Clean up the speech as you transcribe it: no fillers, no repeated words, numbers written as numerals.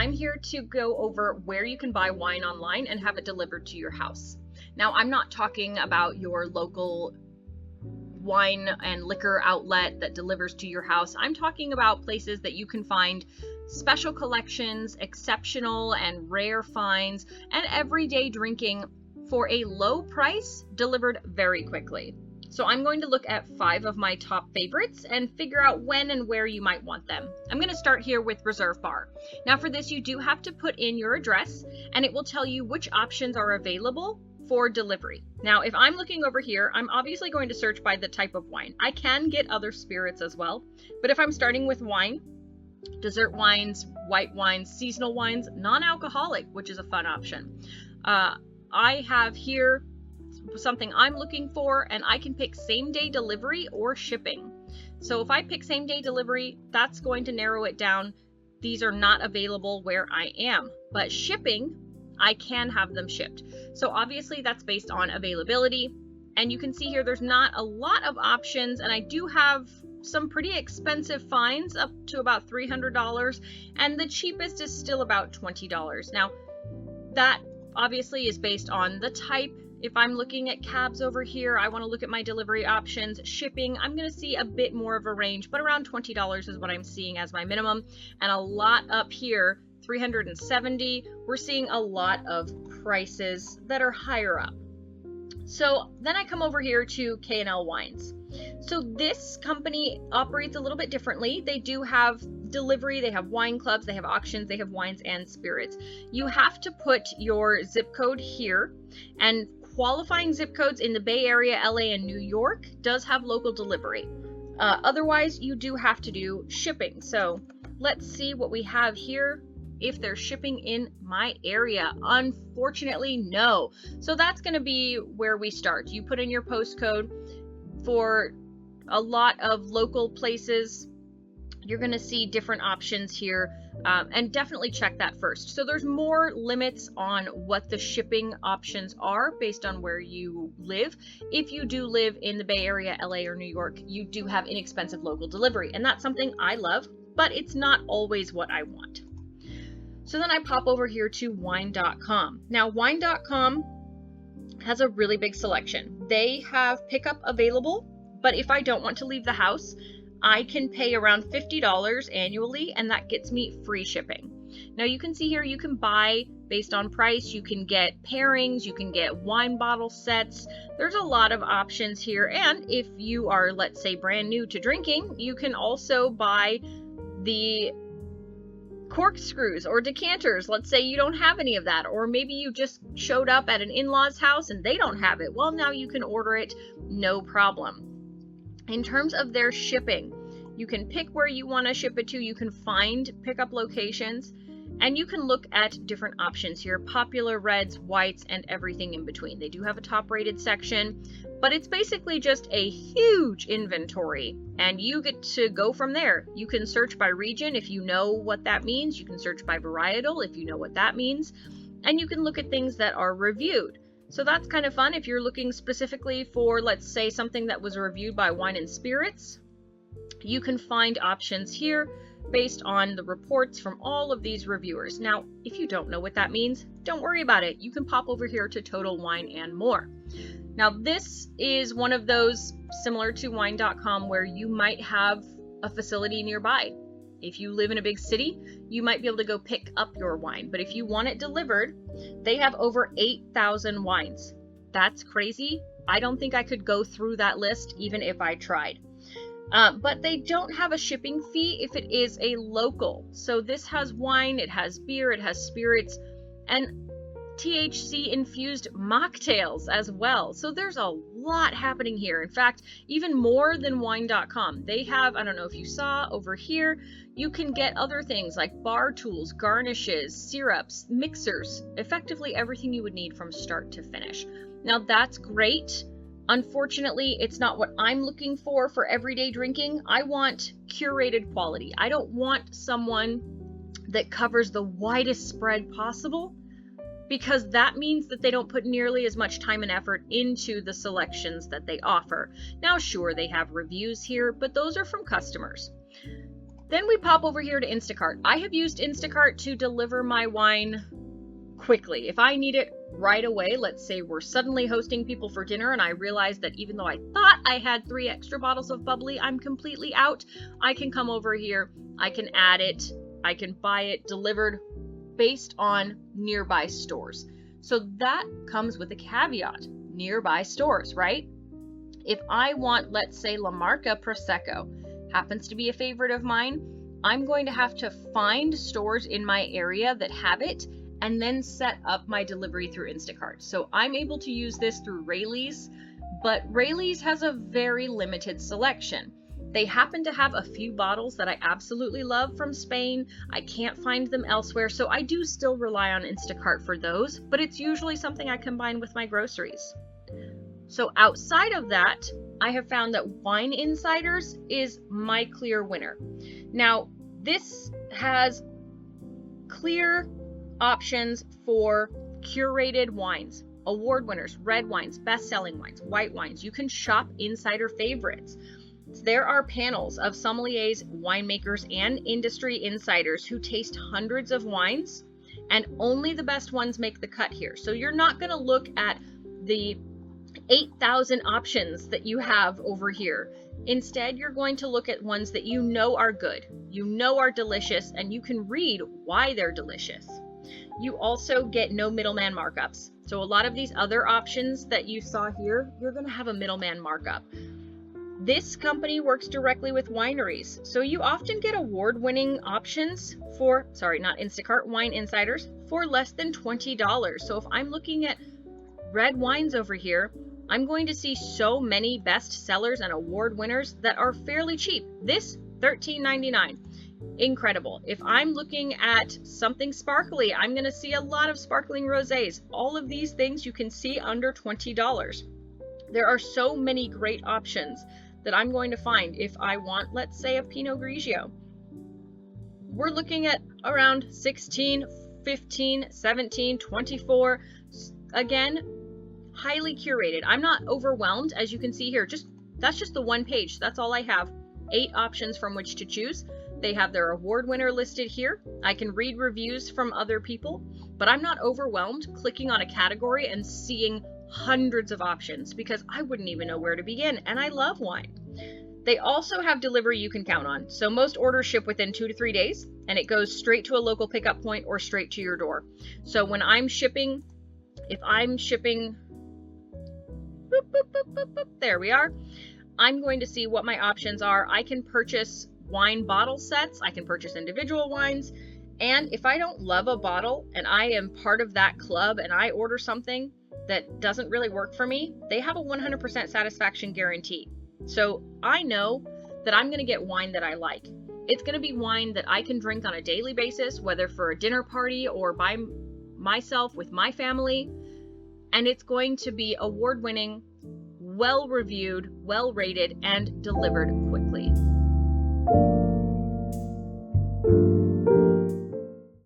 I'm here to go over where you can buy wine online and have it delivered to your house. Now, I'm not talking about your local wine and liquor outlet that delivers to your house. I'm talking about places that you can find special collections, exceptional and rare finds, and everyday drinking for a low price delivered very quickly. So I'm going to look at 5 of my top favorites and figure out when and where you might want them. I'm going to start here with ReserveBar. Now for this, you do have to put in your address and it will tell you which options are available for delivery. Now, if I'm looking over here, I'm obviously going to search by the type of wine. I can get other spirits as well, but if I'm starting with wine, dessert wines, white wines, seasonal wines, non-alcoholic, which is a fun option. I have here something I'm looking for, and I can pick same-day delivery or shipping. So if I pick same-day delivery, that's going to narrow it down. These are not available where I am, but shipping, I can have them shipped. So obviously that's based on availability, and you can see here there's not a lot of options, and I do have some pretty expensive finds up to about $300, and the cheapest is still about $20. Now that obviously is based on the type. If I'm looking at cabs over here, I want to look at my delivery options. Shipping, I'm going to see a bit more of a range, but around $20 is what I'm seeing as my minimum. And a lot up here, $370. We're seeing a lot of prices that are higher up. So then I come over here to K&L Wines. So this company operates a little bit differently. They do have delivery, they have wine clubs, they have auctions, they have wines and spirits. You have to put your zip code here, and qualifying zip codes in the Bay Area, LA, and New York does have local delivery. Otherwise, you do have to do shipping. So let's see what we have here. If they're shipping in my area, unfortunately, no. So that's going to be where we start. You put in your postcode. For a lot of local places, you're going to see different options here, and definitely check that first. So there's more limits on what the shipping options are based on where you live. If you do live in the Bay Area, LA, or New York, you do have inexpensive local delivery, and that's something I love, but it's not always what I want. So then I pop over here to wine.com. Now wine.com has a really big selection. They have pickup available, but if I don't want to leave the house, I can pay around $50 annually, and that gets me free shipping. Now you can see here, you can buy based on price, you can get pairings, you can get wine bottle sets. There's a lot of options here, and if you are, let's say, brand new to drinking, you can also buy the corkscrews or decanters. Let's say you don't have any of that, or maybe you just showed up at an in-law's house and they don't have it. Well, now you can order it, no problem. In terms of their shipping, you can pick where you want to ship it to. You can find pickup locations, and you can look at different options here: popular, reds, whites, and everything in between. They do have a top rated section, but it's basically just a huge inventory, and you get to go from there. You can search by region if you know what that means. You can search by varietal if you know what that means, and you can look at things that are reviewed. So that's kind of fun if you're looking specifically for, let's say, something that was reviewed by Wine and Spirits. You can find options here based on the reports from all of these reviewers. Now, if you don't know what that means, don't worry about it. You can pop over here to Total Wine and More. Now, this is one of those similar to wine.com where you might have a facility nearby. If you live in a big city, you might be able to go pick up your wine. But if you want it delivered, they have over 8,000 wines. That's crazy. I don't think I could go through that list even if I tried. But they don't have a shipping fee if it is a local. So this has wine, it has beer, it has spirits, and THC infused mocktails as well. So there's a lot happening here. In fact, even more than wine.com. They have, I don't know if you saw over here, you can get other things like bar tools, garnishes, syrups, mixers, effectively everything you would need from start to finish. Now that's great. Unfortunately, it's not what I'm looking for everyday drinking. I want curated quality. I don't want someone that covers the widest spread possible, because that means that they don't put nearly as much time and effort into the selections that they offer. Now, sure, they have reviews here, but those are from customers. Then we pop over here to Instacart. I have used Instacart to deliver my wine quickly. If I need it right away, let's say we're suddenly hosting people for dinner and I realize that even though I thought I had 3 extra bottles of bubbly, I'm completely out, I can come over here, I can add it, I can buy it delivered based on nearby stores. So that comes with a caveat, nearby stores, right? If I want, let's say, La Marca Prosecco, happens to be a favorite of mine, I'm going to have to find stores in my area that have it and then set up my delivery through Instacart. So I'm able to use this through Rayleigh's, but Rayleigh's has a very limited selection. They happen to have a few bottles that I absolutely love from Spain. I can't find them elsewhere, so I do still rely on Instacart for those, but it's usually something I combine with my groceries. So outside of that, I have found that Wine Insiders is my clear winner. Now, this has clear options for curated wines, award winners, red wines, best-selling wines, white wines. You can shop insider favorites. There are panels of sommeliers, winemakers, and industry insiders who taste hundreds of wines, and only the best ones make the cut here. So you're not going to look at the 8,000 options that you have over here. Instead, you're going to look at ones that you know are good, you know are delicious, and you can read why they're delicious. You also get no middleman markups. So a lot of these other options that you saw here, you're going to have a middleman markup. This company works directly with wineries, so you often get award-winning options for, not Instacart, Wine Insiders, for less than $20. So if I'm looking at red wines over here, I'm going to see so many best sellers and award winners that are fairly cheap. This, $13.99. Incredible. If I'm looking at something sparkly, I'm going to see a lot of sparkling rosés. All of these things you can see under $20. There are so many great options that I'm going to find if I want, let's say, a Pinot Grigio. We're looking at around 16, 15, 17, 24. Again, highly curated. I'm not overwhelmed, as you can see here. That's just the one page. That's all I have. 8 options from which to choose. They have their award winner listed here. I can read reviews from other people, but I'm not overwhelmed clicking on a category and seeing hundreds of options because I wouldn't even know where to begin, and I love wine. They also have delivery you can count on. So most orders ship within 2 to 3 days, and it goes straight to a local pickup point or straight to your door. So when I'm shipping, if I'm shipping, there we are, I'm going to see what my options are. I can purchase wine bottle sets, I can purchase individual wines, and if I don't love a bottle and I am part of that club and I order something that doesn't really work for me, they have a 100% satisfaction guarantee. So I know that I'm going to get wine that I like. It's going to be wine that I can drink on a daily basis, whether for a dinner party or by myself with my family, and it's going to be award-winning, well-reviewed, well-rated, and delivered quickly.